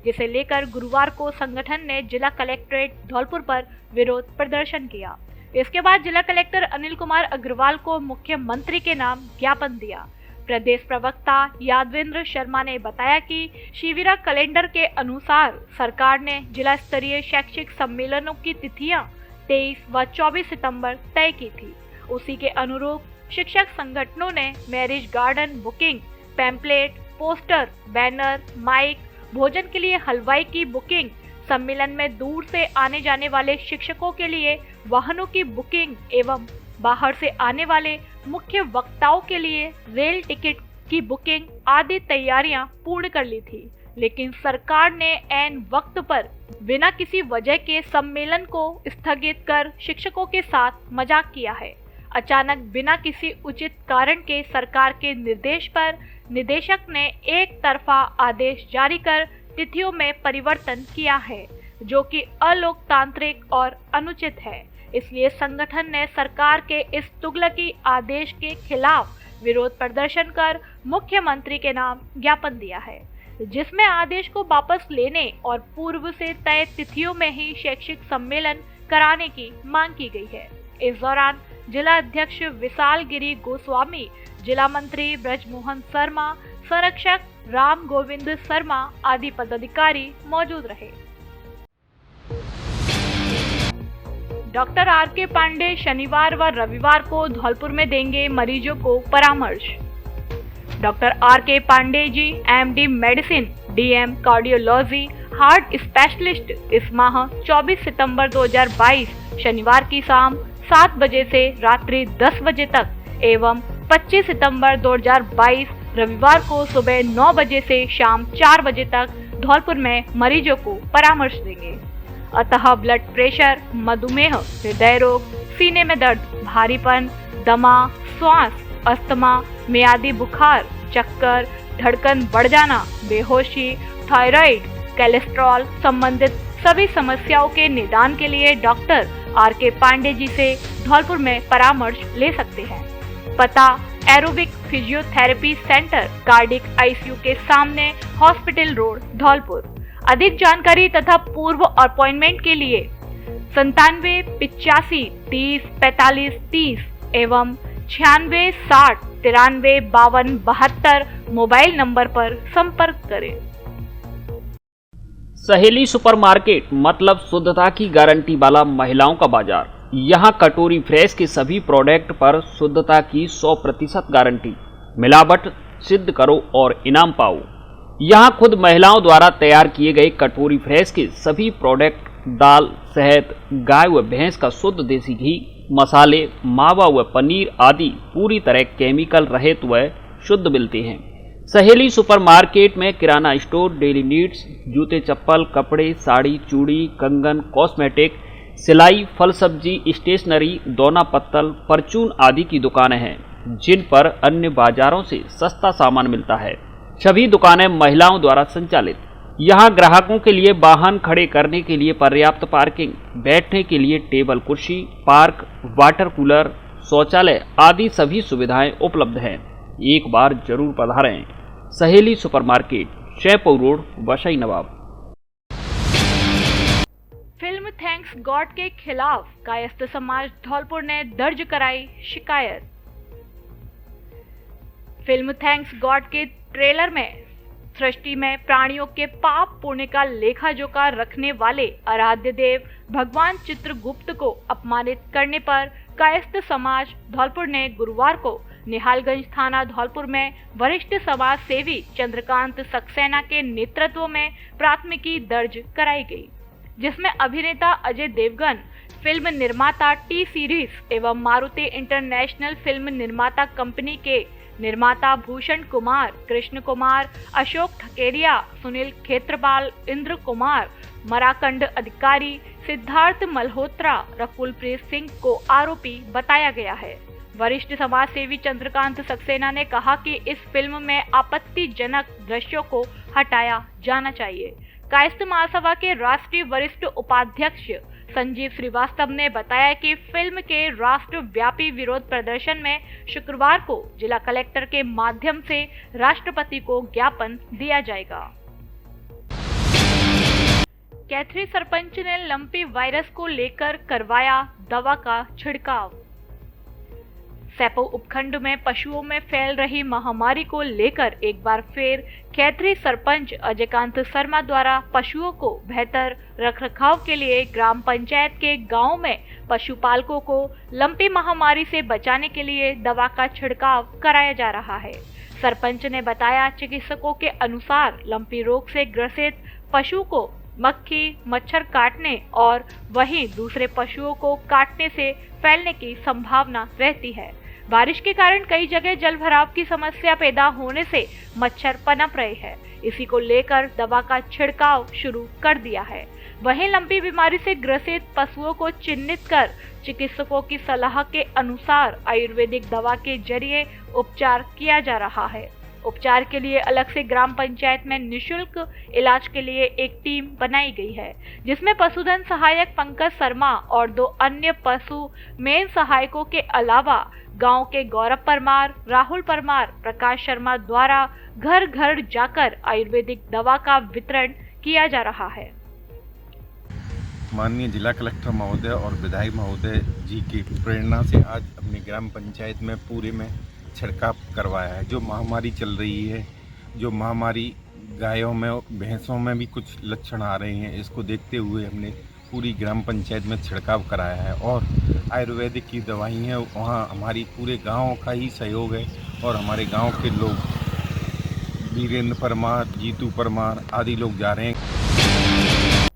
जिसे लेकर गुरुवार को संगठन ने जिला कलेक्ट्रेट धौलपुर पर विरोध प्रदर्शन किया। इसके बाद जिला कलेक्टर अनिल कुमार अग्रवाल को मुख्यमंत्री के नाम ज्ञापन दिया। प्रदेश प्रवक्ता यादवेंद्र शर्मा ने बताया कि शिविरा कैलेंडर के अनुसार सरकार ने जिला स्तरीय शैक्षिक सम्मेलनों की तिथियां 23 व 24 सितंबर तय की थी। उसी के अनुरूप शिक्षक संगठनों ने marriage garden booking, pamphlet, poster, banner, mic, भोजन के लिए हलवाई की बुकिंग, सम्मेलन में दूर से आने जाने वाले शिक्षकों के लिए वाहनों की बुकिंग एवं बाहर से आने वाले मुख्य वक्ताओं के लिए रेल टिकट की बुकिंग आदि तैयारियां पूर्ण कर ली थी। लेकिन सरकार ने ऐन वक्त पर बिना किसी वजह के सम्मेलन को स्थगित कर शिक्षकों के साथ मजाक किया है। अचानक बिना किसी उचित कारण के सरकार के निर्देश पर निदेशक ने एक तरफा आदेश जारी कर तिथियों में परिवर्तन किया है, जो कि अलोकतांत्रिक और अनुचित है। इसलिए संगठन ने सरकार के इस तुगलकी आदेश के खिलाफ विरोध प्रदर्शन कर मुख्यमंत्री के नाम ज्ञापन दिया है, जिसमें आदेश को वापस लेने और पूर्व से तय तिथियों में ही शैक्षिक सम्मेलन कराने की मांग की गई है। इस दौरान जिला अध्यक्ष विशाल गिरी गोस्वामी, जिला मंत्री ब्रजमोहन शर्मा, संरक्षक राम गोविंद शर्मा आदि पदाधिकारी मौजूद रहे। Doctor R K. पांडे शनिवार व रविवार को धौलपुर में देंगे मरीजों को परामर्श। Doctor R K. Pandey ji MD. Medicine, DM. Cardiology, heart specialist इस माह 24 सितंबर 2022 शनिवार की शाम 7 बजे से रात्रि 10 बजे तक एवं 25 सितंबर 2022 रविवार को सुबह 9 बजे से शाम 4 बजे तक धौलपुर में मरीजों को परामर्श देंगे। अतः ब्लड प्रेशर, मधुमेह, हृदय रोग, सीने में दर्द, भारीपन, दमा, श्वास, अस्थमा, मियादी बुखार, चक्कर, धड़कन बढ़ जाना, बेहोशी, थायराइड, कोलेस्ट्रॉल संबंधित सभी समस्याओं के निदान के लिए डॉक्टर आर.के. पांडे जी से धौलपुर में परामर्श ले सकते हैं। पता aerobic physiotherapy centre, cardiac ICU के सामने, हॉस्पिटल रोड, धौलपुर। अधिक जानकारी तथा पूर्व अपॉइंटमेंट के लिए 97 85 30 45 30 एवं 96 60 93 52 72 मोबाइल नंबर पर संपर्क करें। सहेली सुपरमार्केट मतलब शुद्धता की गारंटी वाला महिलाओं का बाजार। यहाँ कटोरी फ्रेश के सभी प्रोडक्ट पर शुद्धता की 100% गारंटी। मिलावट सिद्ध करो और इनाम पाओ। यहाँ खुद महिलाओं द्वारा तैयार किए गए कटोरी फ्रेश के सभी प्रोडक्ट दाल, शहद, गाय व भैंस का शुद्ध देसी घी, मसाले, मावा व पनीर आदि पूरी तरह केमिकल रहित व शुद्ध मिलते हैं। सहेली सुपरमार्केट में किराना स्टोर, डेली नीड्स, जूते चप्पल, कपड़े, साड़ी, चूड़ी, कंगन, कॉस्मेटिक, सिलाई, फल सब्जी, स्टेशनरी, दोना पत्तल, परचून आदि की दुकानें हैं, जिन पर अन्य बाजारों से सस्ता सामान मिलता है। सभी दुकानें महिलाओं द्वारा संचालित। यहाँ ग्राहकों के लिए वाहन खड़े करने के लिए पर्याप्त पार्किंग, बैठने के लिए टेबल कुर्सी, पार्क, वाटर कूलर, शौचालय आदि सभी सुविधाएं उपलब्ध हैं। एक बार जरूर पधारें। सहेली सुपरमार्केट, जयपुर रोड, वसई नवाब। फिल्म थैंक्स गॉड के खिलाफ कायस्थ समाज धौलपुर ने दर्ज कराई शिकायत। फिल्म थैंक्स गॉड के ट्रेलर में सृष्टि में प्राणियों के पाप पुण्य का लेखा जोखा रखने वाले आराध्य देव भगवान चित्रगुप्त को अपमानित करने पर कायस्थ समाज धौलपुर ने गुरुवार को निहालगंज थाना धौलपुर में वरिष्ठ समाज सेवी चंद्रकांत सक्सेना के नेतृत्व में प्राथमिकी दर्ज कराई गई, जिसमें अभिनेता अजय देवगन, फिल्म निर्माता टी सीरीज एवं मारुति इंटरनेशनल फिल्म निर्माता कंपनी के निर्माता भूषण कुमार, कृष्ण कुमार, अशोक ठकेरिया, सुनील खेत्रपाल, इंद्र कुमार, मराकंड अधिकारी, सिद्धार्थ मल्होत्रा, रकुलप्रीत सिंह को आरोपी बताया गया है। वरिष्ठ समाज सेवी चंद्रकांत सक्सेना ने कहा कि इस फिल्म में आपत्तिजनक दृश्यों को हटाया जाना चाहिए। कायस्थ महासभा के राष्ट्रीय वरिष्ठ उपाध्यक्ष संजीव श्रीवास्तव ने बताया कि फिल्म के राष्ट्रव्यापी विरोध प्रदर्शन में शुक्रवार को जिला कलेक्टर के माध्यम से राष्ट्रपति को ज्ञापन दिया जाएगा। कैथरी सरपंच ने लंपी वायरस को लेकर करवाया दवा का छिड़काव। सैपो उपखंड में पशुओं में फैल रही महामारी को लेकर एक बार फिर कैथरी सरपंच अजयकांत शर्मा द्वारा पशुओं को बेहतर रखरखाव के लिए ग्राम पंचायत के गांव में पशुपालकों को लंपी महामारी से बचाने के लिए दवा का छिड़काव कराया जा रहा है। सरपंच ने बताया, चिकित्सकों के अनुसार लंपी रोग से ग्रसित पशु को मक्खी, मच्छर काटने और वहीं दूसरे पशुओं को काटने से फैलने की संभावना रहती है। बारिश के कारण कई जगह जल भराव की समस्या पैदा होने से मच्छर पनप रहे हैं। इसी को लेकर दवा का छिड़काव शुरू कर दिया है। वहीं लंपी बीमारी से ग्रसित पशुओं को चिन्हित कर चिकित्सकों की सलाह के अनुसार आयुर्वेदिक दवा के जरिए उपचार किया जा रहा है। उपचार के लिए अलग से ग्राम पंचायत में निशुल्क इलाज के लिए एक टीम बनाई गई है, जिसमें पशुधन सहायक पंकज शर्मा और 2 अन्य पशु मेन सहायकों के अलावा गांव के गौरव परमार, राहुल परमार, प्रकाश शर्मा द्वारा घर घर जाकर आयुर्वेदिक दवा का वितरण किया जा रहा है। माननीय जिला कलेक्टर महोदय और विधायक महोदय जी की प्रेरणा से आज अपनी ग्राम पंचायत में पूरे में छिड़काव करवाया है। जो महामारी चल रही है, जो महामारी गायों में, भैंसों में भी कुछ लक्षण आ रहे हैं, इसको देखते हुए हमने पूरी ग्राम पंचायत में छिड़काव कराया है। और आयुर्वेदिक की दवाई है, वहाँ हमारी पूरे गांव का ही सहयोग है और हमारे गांव के लोग वीरेंद्र परमार, जीतू परमार आदि लोग जा रहे हैं।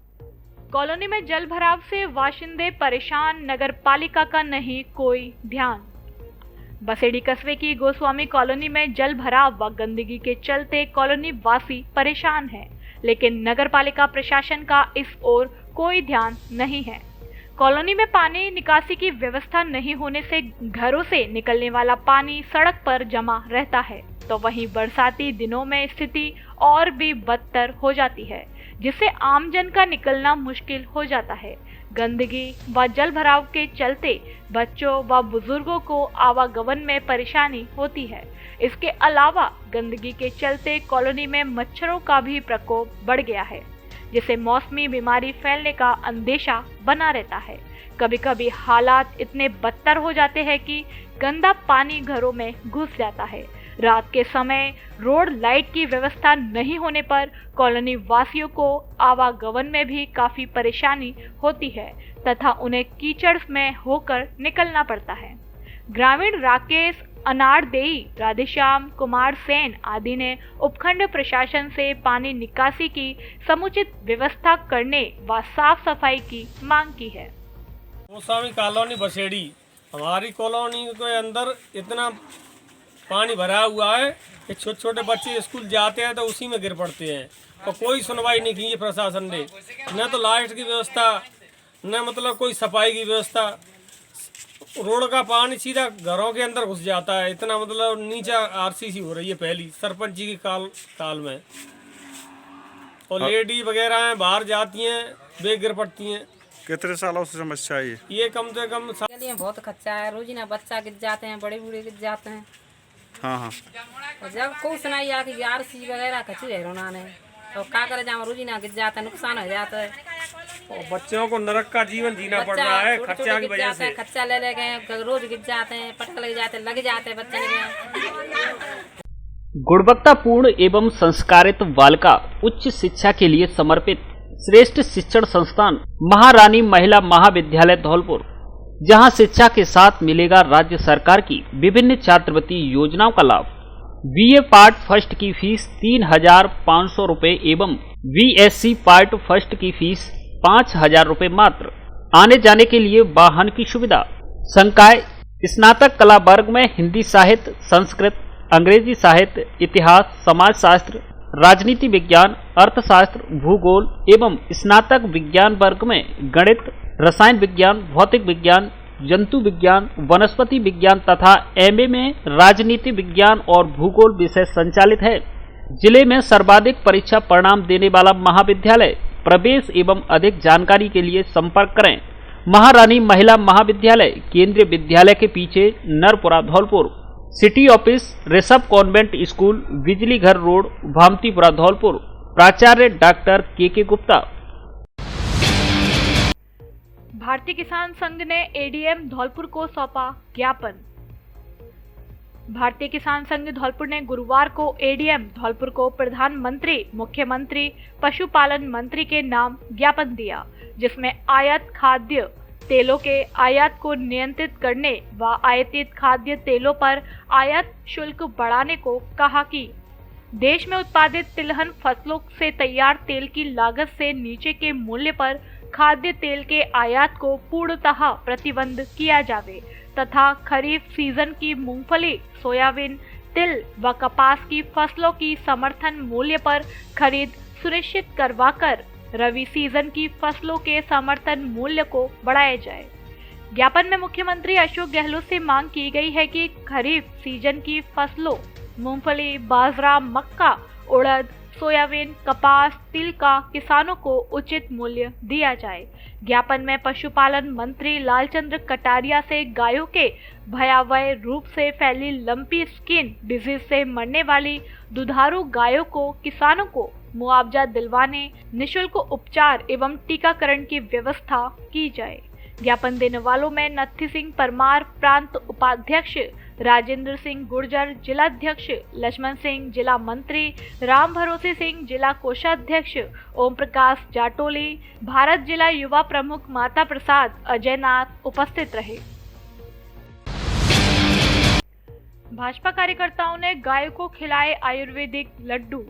कॉलोनी में जल भराव से बाशिंदे परेशान, नगर पालिका का नहीं कोई ध्यान। बसेड़ी कस्बे की गोस्वामी कॉलोनी में जल भराव व गंदगी के चलते कॉलोनी वासी परेशान हैं, लेकिन नगर पालिका प्रशासन का इस ओर कोई ध्यान नहीं है। कॉलोनी में पानी निकासी की व्यवस्था नहीं होने से घरों से निकलने वाला पानी सड़क पर जमा रहता है, तो वहीं बरसाती दिनों में स्थिति और भी बदतर हो जाती है, जिससे आमजन का निकलना मुश्किल हो जाता है। गंदगी व जल भराव के चलते बच्चों व बुजुर्गों को आवागमन में परेशानी होती है। इसके अलावा गंदगी के चलते कॉलोनी में मच्छरों का भी प्रकोप बढ़ गया है, जिससे मौसमी बीमारी फैलने का अंदेशा बना रहता है। कभी कभी हालात इतने बदतर हो जाते हैं कि गंदा पानी घरों में घुस जाता है। रात के समय रोड लाइट की व्यवस्था नहीं होने पर कॉलोनी वासियों को आवागमन में भी काफी परेशानी होती है तथा उन्हें कीचड़ में होकर निकलना पड़ता है। ग्रामीण राकेश अनारदेई, राधेश्याम कुमार सेन आदि ने उपखंड प्रशासन से पानी निकासी की समुचित व्यवस्था करने व साफ सफाई की मांग की है। गोस्वामी कॉलोनी बसेड़ी, हमारी कॉलोनी के अंदर इतना पानी भरा हुआ है, ये छोटे छोटे बच्चे स्कूल जाते हैं तो उसी में गिर पड़ते हैं और कोई सुनवाई नहीं की है प्रशासन ने। न तो लाइट की व्यवस्था, न मतलब कोई सफाई की व्यवस्था। रोड का पानी सीधा घरों के अंदर घुस जाता है, इतना मतलब नीचा आरसीसी हो रही है पहली सरपंच जी के काल में। और लेडी वगैरह हैं बाहर जाती हैं, वे गिर पड़ती हैं। कितने सालों से समस्या है ये कम से कम लिए बहुत खर्चा है, रोजीना बच्चा गिर जाते हैं, बड़े बूढ़े गिर जाते हैं। हाँ हाँ। और जब कोई सुनाई आ कि आरसी वगैरह खची है रोना ने तो का करे, जहाँ रोजीना गिर जाता है, नुकसान हो जाता है और बच्चों को नरक का जीवन जीना पड़ रहा है खर्चा की वजह से। खर्चा ले गए, रोज गिर जाते हैं, पटक लग जाते हैं बच्चे। गुणवत्तापूर्ण एवं संस्कारित बालिका उच्च शिक्षा के लिए समर्पित श्रेष्ठ शिक्षण संस्थान महारानी महिला महाविद्यालय धौलपुर, जहां शिक्षा के साथ मिलेगा राज्य सरकार की विभिन्न छात्रवृत्ति योजनाओं का लाभ। बीए पार्ट फर्स्ट की फीस 3,500 रुपए एवं बीएससी पार्ट फर्स्ट की फीस 5,000 रुपए मात्र। आने जाने के लिए वाहन की सुविधा। संकाय स्नातक कला वर्ग में हिंदी साहित्य, संस्कृत, अंग्रेजी साहित्य, इतिहास, समाजशास्त्र, राजनीति विज्ञान, अर्थशास्त्र, भूगोल एवं स्नातक विज्ञान वर्ग में गणित, रसायन विज्ञान, भौतिक विज्ञान, जंतु विज्ञान, वनस्पति विज्ञान तथा एमए में राजनीति विज्ञान और भूगोल विषय संचालित है। जिले में सर्वाधिक परीक्षा परिणाम देने वाला महाविद्यालय। प्रवेश एवं अधिक जानकारी के लिए संपर्क करें। महारानी महिला महाविद्यालय, केंद्रीय विद्यालय के पीछे, Narpura, Dholpur. City office, Rishabh convent school, बिजली घर रोड, भामतीपुरा, धौलपुर। प्राचार्य डॉक्टर के गुप्ता। भारतीय किसान संघ ने एडीएम धौलपुर को सौंपा ज्ञापन। भारतीय किसान संघ धौलपुर ने गुरुवार को एडीएम धौलपुर को प्रधानमंत्री, मुख्यमंत्री, पशुपालन मंत्री के नाम ज्ञापन दिया, जिसमें आयात खाद्य तेलों के आयात को नियंत्रित करने व आयातित खाद्य तेलों पर आयात शुल्क बढ़ाने को कहा कि देश में उत्पादित तिलहन फसलों से तैयार तेल की लागत से नीचे के मूल्य पर खाद्य तेल के आयात को पूर्णतः प्रतिबंध किया जावे तथा खरीफ सीजन की मूंगफली, सोयाबीन, तिल व कपास की फसलों की समर्थन मूल्य पर खरीद सुनिश्चित करवाकर रबी सीजन की फसलों के समर्थन मूल्य को बढ़ाया जाए। ज्ञापन में मुख्यमंत्री अशोक गहलोत से मांग की गई है कि खरीफ सीजन की फसलों मूंगफली, बाजरा, मक्का, उड़द, सोयाबीन, कपास, तिल का किसानों को उचित मूल्य दिया जाए। ज्ञापन में पशुपालन मंत्री लालचंद्र कटारिया से गायों के भयावह रूप से फैली लंपी स्किन डिजीज से मरने वाली दुधारू गायों को किसानों को मुआवजा दिलवाने, निःशुल्क उपचार एवं टीकाकरण की व्यवस्था की जाए। ज्ञापन देने वालों में नत्थी सिंह परमार, प्रांत उपाध्यक्ष राजेंद्र सिंह गुर्जर, जिलाध्यक्ष लक्ष्मण सिंह, जिला मंत्री राम भरोसे सिंह, जिला कोषाध्यक्ष ओम प्रकाश जाटोली, भारत जिला युवा प्रमुख माता प्रसाद अजयनाथ उपस्थित रहे। भाजपा कार्यकर्ताओं ने गायों को खिलाए आयुर्वेदिक लड्डू।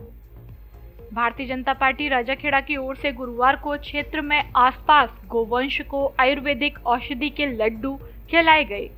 भारतीय जनता पार्टी राजाखेड़ा की ओर से गुरुवार को क्षेत्र में आसपास गोवंश को आयुर्वेदिक औषधि के लड्डू खिलाए गए।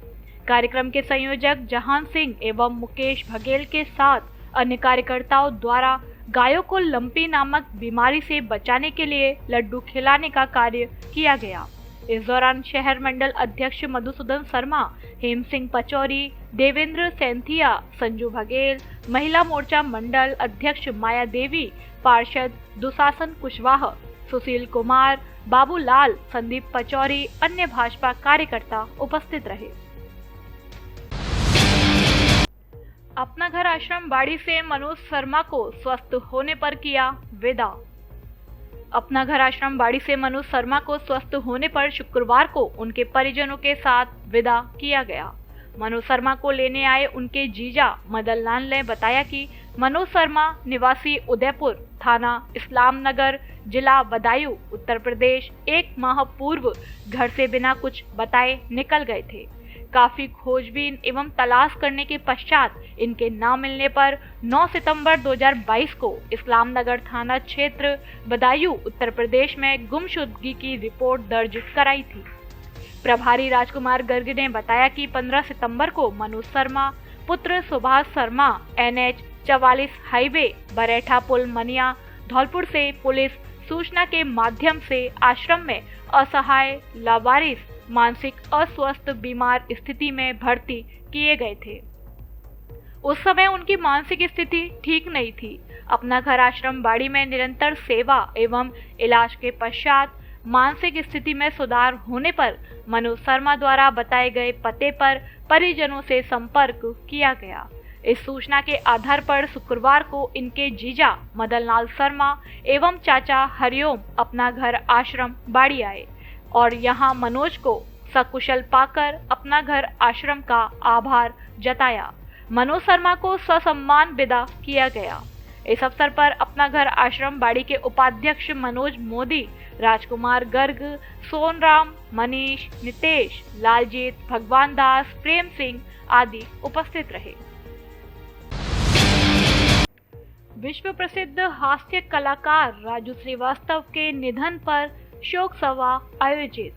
कार्यक्रम के संयोजक जहान सिंह एवं मुकेश बघेल के साथ अन्य कार्यकर्ताओं द्वारा गायों को लंपी नामक बीमारी से बचाने के लिए लड्डू खिलाने का कार्य किया गया। इस दौरान शहर मंडल अध्यक्ष मधुसूदन शर्मा, हेम सिंह पचौरी, देवेंद्र सेंथिया, संजू बघेल, महिला मोर्चा मंडल अध्यक्ष माया देवी, पार्षद दुशासन कुशवाहा, सुशील कुमार, बाबूलाल, संदीप पचौरी, अन्य भाजपा कार्यकर्ता उपस्थित रहे। अपना घर आश्रम बाड़ी से मनोज शर्मा को स्वस्थ होने पर किया विदा। अपना घर आश्रम बाड़ी से मनोज शर्मा को स्वस्थ होने पर शुक्रवार को उनके परिजनों के साथ विदा किया गया। मनोज शर्मा को लेने आए उनके जीजा मदन लाल ने बताया कि मनोज शर्मा निवासी उदयपुर, थाना इस्लाम नगर, जिला बदायूं, उत्तर प्रदेश 1 माह पूर्व घर से बिना कुछ बताए निकल गए थे। काफी खोजबीन एवं तलाश करने के पश्चात इनके न मिलने पर 9 सितंबर 2022 को इस्लाम नगर थाना क्षेत्र बदायूं, उत्तर प्रदेश में गुमशुदगी की रिपोर्ट दर्ज कराई थी। प्रभारी राजकुमार गर्ग ने बताया कि 15 सितंबर को मनोज शर्मा पुत्र सुभाष शर्मा NH 44 हाईवे बरेठा पुल मनिया धौलपुर से पुलिस सूचना के माध्यम से आश्रम में असहाय, लावारिस, मानसिक अस्वस्थ बीमार स्थिति में भर्ती किए गए थे। उस समय उनकी मानसिक स्थिति ठीक नहीं थी। अपना घर आश्रम बाड़ी में निरंतर सेवा एवं इलाज के पश्चात मानसिक स्थिति में सुधार होने पर मनोज शर्मा द्वारा बताए गए पते पर परिजनों से संपर्क किया गया। इस सूचना के आधार पर शुक्रवार को इनके जीजा मदनलाल शर्मा एवं चाचा हरिओम अपना घर आश्रम बाड़ी आए और यहां मनोज को सकुशल पाकर अपना घर आश्रम का आभार जताया। मनोज शर्मा को ससम्मान विदा किया गया। इस अवसर पर अपना घर आश्रम बाड़ी के उपाध्यक्ष मनोज मोदी, राजकुमार गर्ग, सोनराम, मनीष, नितेश, लालजीत, भगवान दास, प्रेम सिंह आदि उपस्थित रहे। विश्व प्रसिद्ध हास्य कलाकार राजू श्रीवास्तव के निधन पर शोक सभा आयोजित।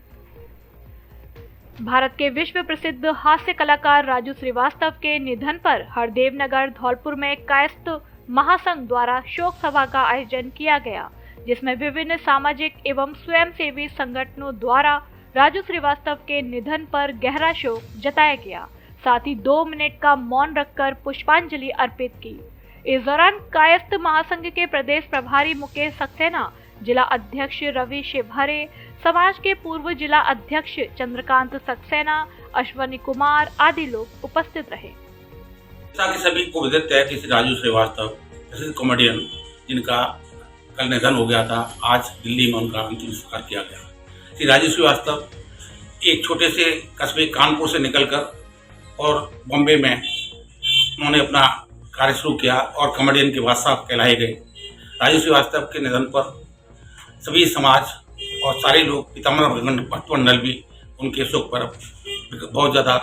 भारत के विश्व प्रसिद्ध हास्य कलाकार राजू श्रीवास्तव के निधन पर हरदेव नगर धौलपुर में कायस्थ महासंघ द्वारा शोक सभा का आयोजन किया गया, जिसमें विभिन्न सामाजिक एवं स्वयंसेवी संगठनों द्वारा राजू श्रीवास्तव के निधन पर गहरा शोक जताया गया। साथ ही 2 मिनट का मौन रखकर पुष्पांजलि अर्पित की। इस दौरान कायस्थ महासंघ के प्रदेश प्रभारी मुकेश सक्सेना, जिला अध्यक्ष रवि शिवहरे, समाज के पूर्व जिला अध्यक्ष चंद्रकांत सक्सेना, अश्वनी कुमार आदि लोग उपस्थित रहे। सभी को विदित है कि राजू श्रीवास्तव प्रसिद्ध कॉमेडियन जिनका कल निधन हो गया था, आज दिल्ली में उनका अंतिम संस्कार किया गया। श्री राजू श्रीवास्तव एक छोटे से कस्बे कानपुर से निकलकर और बॉम्बे में उन्होंने अपना कार्य शुरू किया और कॉमेडियन के बादशाह कहलाए गए। राजू श्रीवास्तव के निधन पर सभी समाज और सारे लोग पितामह भक्तमंडल भी उनके शोक पर बहुत ज्यादा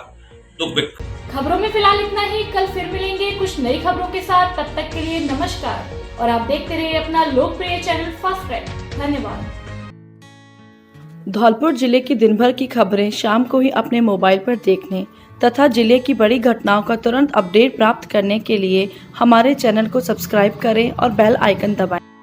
दुख व्यक्त। खबरों में फिलहाल इतना ही। कल फिर मिलेंगे कुछ नई खबरों के साथ। तब तक के लिए नमस्कार और आप देखते रहिए अपना लोकप्रिय चैनल फास्ट ट्रैक। धन्यवाद। धौलपुर जिले की दिन भर की खबरें शाम को ही अपने मोबाइल पर देखने तथा जिले की बड़ी घटनाओं का तुरंत अपडेट प्राप्त करने के लिए हमारे चैनल को सब्सक्राइब करें और बेल आइकन दबाएं।